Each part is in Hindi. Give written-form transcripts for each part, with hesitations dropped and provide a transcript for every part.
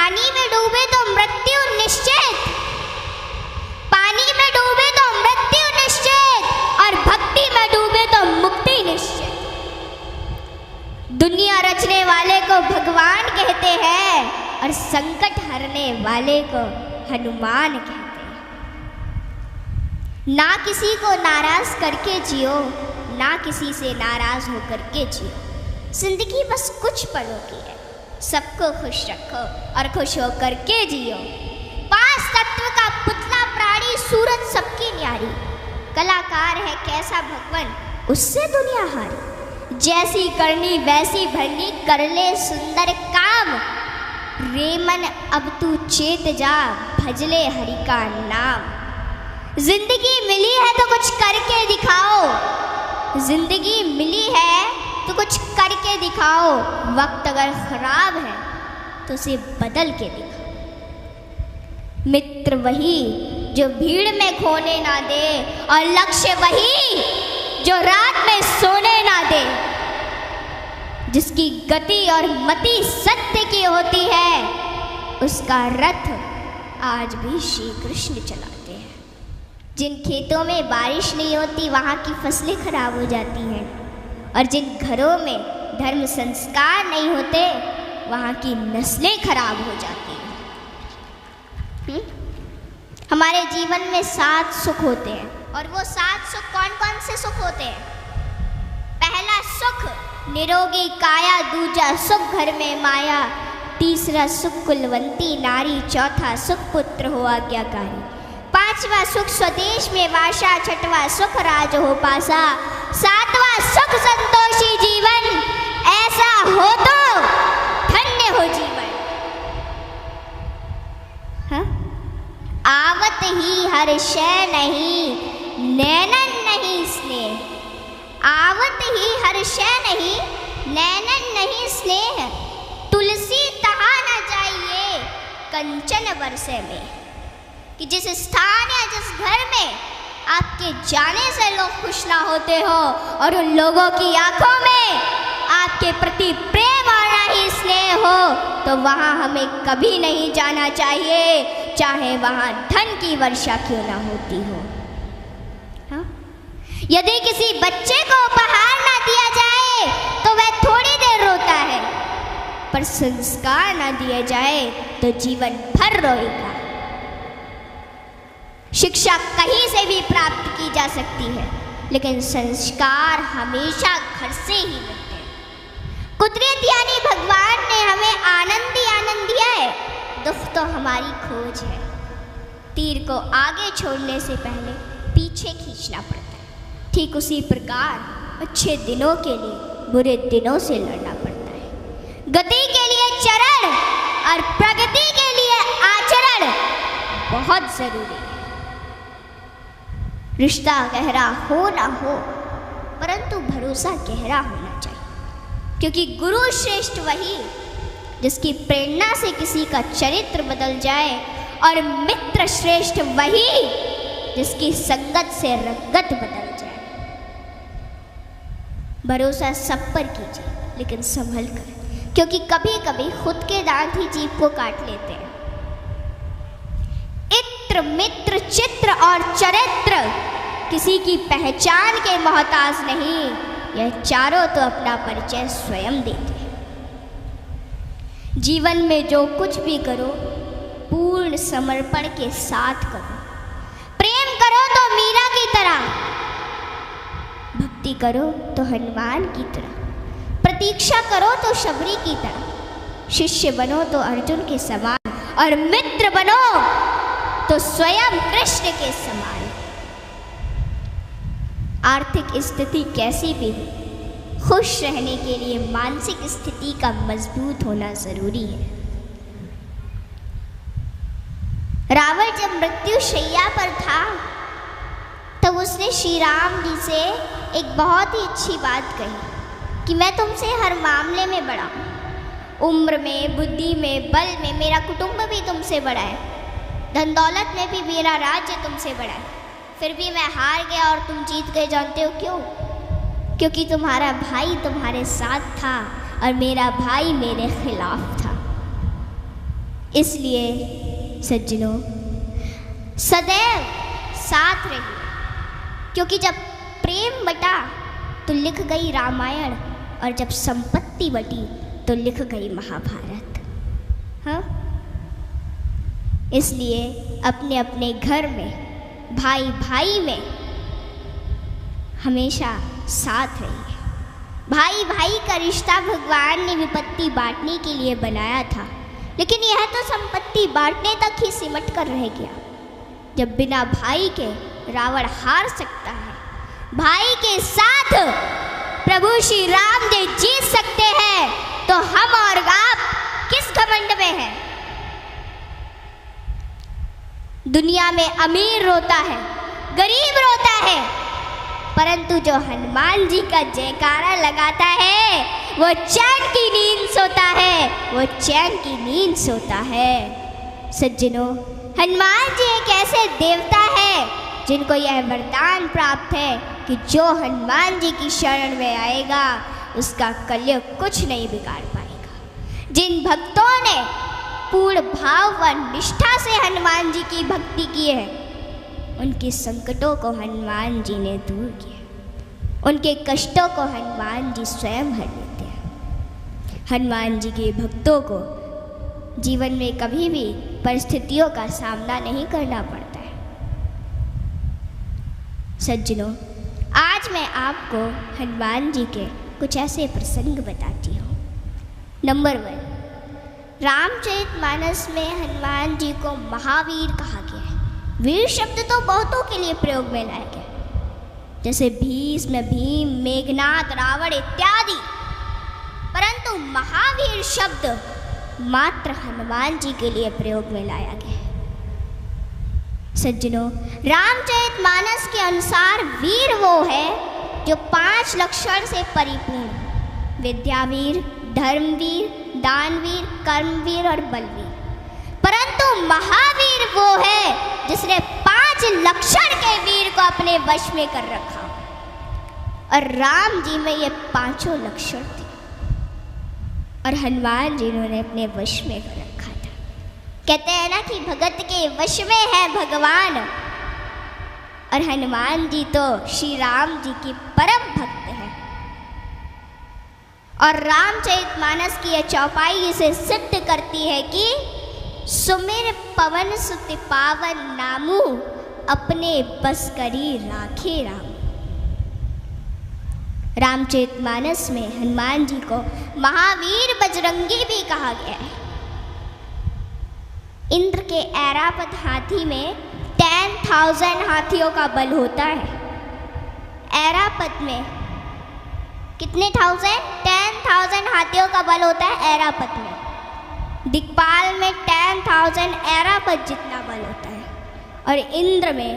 पानी में डूबे तो मृत्यु निश्चित, पानी में डूबे तो मृत्यु निश्चित, और भक्ति में डूबे तो मुक्ति निश्चित। दुनिया रचने वाले को भगवान कहते हैं और संकट हरने वाले को हनुमान कहते हैं। ना किसी को नाराज करके जियो, ना किसी से नाराज होकर के जियो। जिंदगी बस कुछ पलों की है, सबको खुश रखो और खुश होकर के जियो। पांच तत्व का पुतला प्राणी सूरत सबकी न्यारी, कलाकार है कैसा भगवान उससे दुनिया हारी। जैसी करनी वैसी भरनी कर ले सुंदर काम, रेमन अब तू चेत जा भजले हरि का नाम। जिंदगी मिली है तो कुछ करके दिखाओ, जिंदगी मिली है तो कुछ करके दिखाओ। वक्त अगर खराब है तो उसे बदल के दिखाओ। मित्र वही जो भीड़ में खोने ना दे, और लक्ष्य वही जो रात में सोने ना दे। जिसकी गति और मति सत्य की होती है, उसका रथ आज भी श्री कृष्ण चलाते हैं। जिन खेतों में बारिश नहीं होती वहाँ की फसलें खराब हो जाती हैं, और जिन घरों में धर्म संस्कार नहीं होते वहाँ की नस्लें खराब हो जाती हैं। हमारे जीवन में 7 सुख होते हैं, और वो 7 सुख कौन कौन से सुख होते हैं? पहला सुख निरोगी काया, दूजा सुख घर में माया, तीसरा सुख कुलवंती नारी, चौथा सुख पुत्र हो आज्ञाकारी, पांचवा सुख स्वदेश में वासा, छठवां सुख राज हो पासा, सातवां सुख संतोषी जीवन, ऐसा हो तो धन्य हो जीवन। हाँ? आवत ही हर शय नहीं, नैनन नहीं स्नेह। आवत ही हर शय नहीं, नैनन नहीं स्नेह। तुलसी तहा न जाइए कंचन बरसे में। कि जिस स्थान या जिस घर में आपके जाने से लोग खुश ना होते हो, और उन लोगों की आंखों में आपके प्रति प्रेम और ना ही स्नेह हो, तो वहाँ हमें कभी नहीं जाना चाहिए, चाहे वहाँ धन की वर्षा क्यों ना होती हो। हाँ? यदि किसी बच्चे को उपहार ना दिया जाए तो वह थोड़ी देर रोता है, पर संस्कार ना दिए जाए तो जीवन भर रोएगा। शिक्षा कहीं से भी प्राप्त की जा सकती है, लेकिन संस्कार हमेशा घर से ही मिलते हैं। कुदरत यानी भगवान ने हमें आनंद ही आनंद दिया है, दुख तो हमारी खोज है। तीर को आगे छोड़ने से पहले पीछे खींचना पड़ता है, ठीक उसी प्रकार अच्छे दिनों के लिए बुरे दिनों से लड़ना पड़ता है। गति के लिए चरण और प्रगति के लिए आचरण बहुत जरूरी है। रिश्ता गहरा हो ना हो, परंतु भरोसा गहरा होना चाहिए, क्योंकि गुरु श्रेष्ठ वही जिसकी प्रेरणा से किसी का चरित्र बदल जाए, और मित्र श्रेष्ठ वही जिसकी संगत से रंगत बदल जाए। भरोसा सब पर कीजिए, लेकिन संभल कर, क्योंकि कभी कभी खुद के दांत ही जीभ को काट लेते हैं। इत्र मित्र चित्र और चरित्र किसी की पहचान के मोहताज नहीं, यह चारों तो अपना परिचय स्वयं देते हैं। जीवन में जो कुछ भी करो पूर्ण समर्पण के साथ करो। प्रेम करो तो मीरा की तरह, भक्ति करो तो हनुमान की तरह, प्रतीक्षा करो तो शबरी की तरह, शिष्य बनो तो अर्जुन के समान, और मित्र बनो तो स्वयं कृष्ण के समान। आर्थिक स्थिति कैसी भी हो, खुश रहने के लिए मानसिक स्थिति का मजबूत होना जरूरी है। रावण जब मृत्यु शैया पर था तब उसने श्री राम जी से एक बहुत ही अच्छी बात कही कि मैं तुमसे हर मामले में बड़ा हूँ, उम्र में, बुद्धि में, बल में मेरा कुटुंब भी तुमसे बड़ा है, धन दौलत में भी मेरा राज्य तुमसे बड़ा है, फिर भी मैं हार गया और तुम जीत गए। जानते हो क्यों? क्योंकि तुम्हारा भाई तुम्हारे साथ था और मेरा भाई मेरे खिलाफ था। इसलिए सज्जनों सदैव साथ रहिए, क्योंकि जब प्रेम बटा तो लिख गई रामायण, और जब संपत्ति बटी तो लिख गई महाभारत। हाँ, इसलिए अपने अपने घर में, भाई भाई में हमेशा साथ रहिए। भाई भाई का रिश्ता भगवान ने विपत्ति बांटने के लिए बनाया था, लेकिन यह तो संपत्ति बांटने तक ही सिमट कर रह गया। जब बिना भाई के रावण हार सकता है, भाई के साथ प्रभु श्री राम जी जीत सकते हैं, तो हम और आप किस घमंड में हैं? दुनिया में अमीर रोता है, गरीब रोता है, परंतु जो हनुमान जी का जयकारा लगाता है वो चैन की नींद सोता है, वो चैन की नींद सोता है। सज्जनों, हनुमान जी एक ऐसे देवता है जिनको यह वरदान प्राप्त है कि जो हनुमान जी की शरण में आएगा उसका कलयुग कुछ नहीं बिगाड़ पाएगा। जिन भक्तों ने पूर्ण भाव व निष्ठा से हनुमान जी की भक्ति की है, उनके संकटों को हनुमान जी ने दूर किया, उनके कष्टों को हनुमान जी स्वयं हर लेते हैं। हनुमान जी के भक्तों को जीवन में कभी भी परिस्थितियों का सामना नहीं करना पड़ता है। सज्जनों, आज मैं आपको हनुमान जी के कुछ ऐसे प्रसंग बताती हूँ। नंबर 1, रामचरितमानस में हनुमान जी को महावीर कहा गया है। वीर शब्द तो बहुतों के लिए प्रयोग में लाया गया, जैसे भीष्म, भीम, मेघनाद, रावण इत्यादि, परंतु महावीर शब्द मात्र हनुमान जी के लिए प्रयोग में लाया गया है। सज्जनों, रामचरितमानस के अनुसार वीर वो है जो 5 लक्षण से परिपूर्ण: विद्यावीर, धर्मवीर, दानवीर, कर्मवीर और बलवीर। परंतु महावीर वो है जिसने 5 लक्षण के वीर को अपने वश में कर रखा, और राम जी में ये 5 लक्षण थे और हनुमान जी ने अपने वश में कर रखा था। कहते हैं ना कि भगत के वश में है भगवान, और हनुमान जी तो श्री राम जी की परम भक्त है। और रामचरितमानस की यह चौपाई इसे सिद्ध करती है कि सुमिर पवन सुत पावन नामू, अपने बस करी राखे राम। रामचरितमानस में हनुमान जी को महावीर बजरंगी भी कहा गया है। इंद्र के ऐरावत हाथी में 10,000 हाथियों का बल होता है। ऐरावत में कितने 10,000 हाथियों का बल होता है ऐरावत में। दिक्पाल में 10,000 ऐरावत जितना बल होता है, और इंद्र में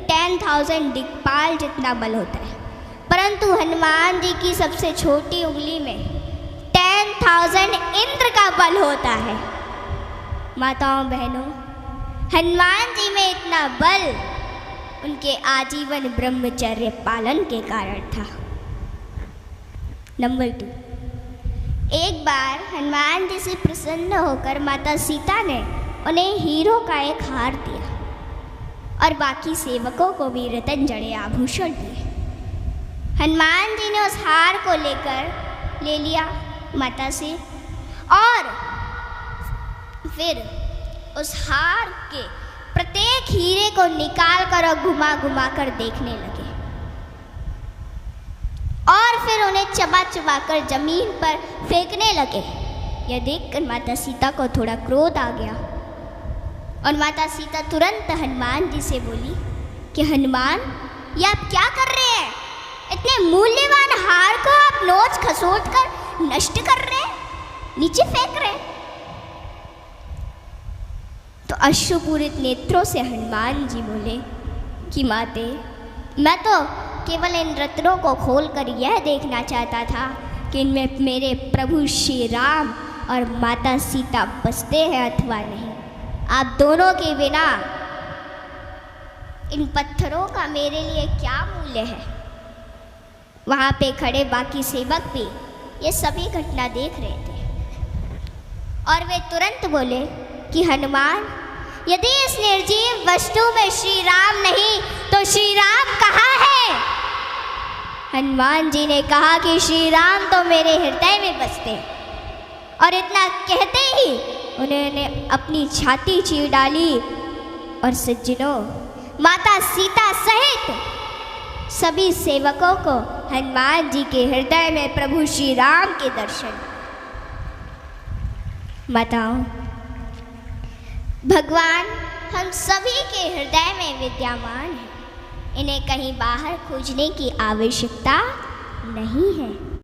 10,000 दिक्पाल जितना बल होता है। परंतु हनुमान जी की सबसे छोटी उंगली में 10,000 इंद्र का बल होता है। माताओं बहनों, हनुमान जी में इतना बल उनके आजीवन ब्रह्मचर्य पालन के कारण था। नंबर 2, एक बार हनुमान जी से प्रसन्न होकर माता सीता ने उन्हें हीरो का एक हार दिया और बाकी सेवकों को भी रतन जड़े आभूषण दिए। हनुमान जी ने उस हार को ले लिया माता से, और फिर उस हार के प्रत्येक हीरे को निकाल कर और घुमा घुमा कर देखने लगे, और फिर उन्हें चबा चबा कर जमीन पर फेंकने लगे। यह देखकर माता सीता को थोड़ा क्रोध आ गया, और माता सीता तुरंत हनुमान जी से बोली कि हनुमान, ये आप क्या कर रहे हैं? इतने मूल्यवान हार को आप नोच खसोट कर नष्ट कर रहे हैं, नीचे फेंक रहे हैं। तो अश्रुपूरित नेत्रों से हनुमान जी बोले कि माते, मैं तो केवल इन रत्नों को खोलकर यह देखना चाहता था कि इनमें मेरे प्रभु श्री राम और माता सीता बसते हैं अथवा नहीं। आप दोनों के बिना इन पत्थरों का मेरे लिए क्या मूल्य है? वहाँ पे खड़े बाकी सेवक भी ये सभी घटना देख रहे थे, और वे तुरंत बोले कि हनुमान, यदि इस निर्जीव वस्तु में श्री राम नहीं तो श्री राम कहाँ है? हनुमान जी ने कहा कि श्री राम तो मेरे हृदय में बसते हैं। और इतना कहते ही उन्होंने अपनी छाती चीर डाली और सज्जनों, माता सीता सहित सभी सेवकों को हनुमान जी के हृदय में प्रभु श्री राम के दर्शन। माताओं, भगवान हम सभी के हृदय में विद्यमान है, इन्हें कहीं बाहर खोजने की आवश्यकता नहीं है।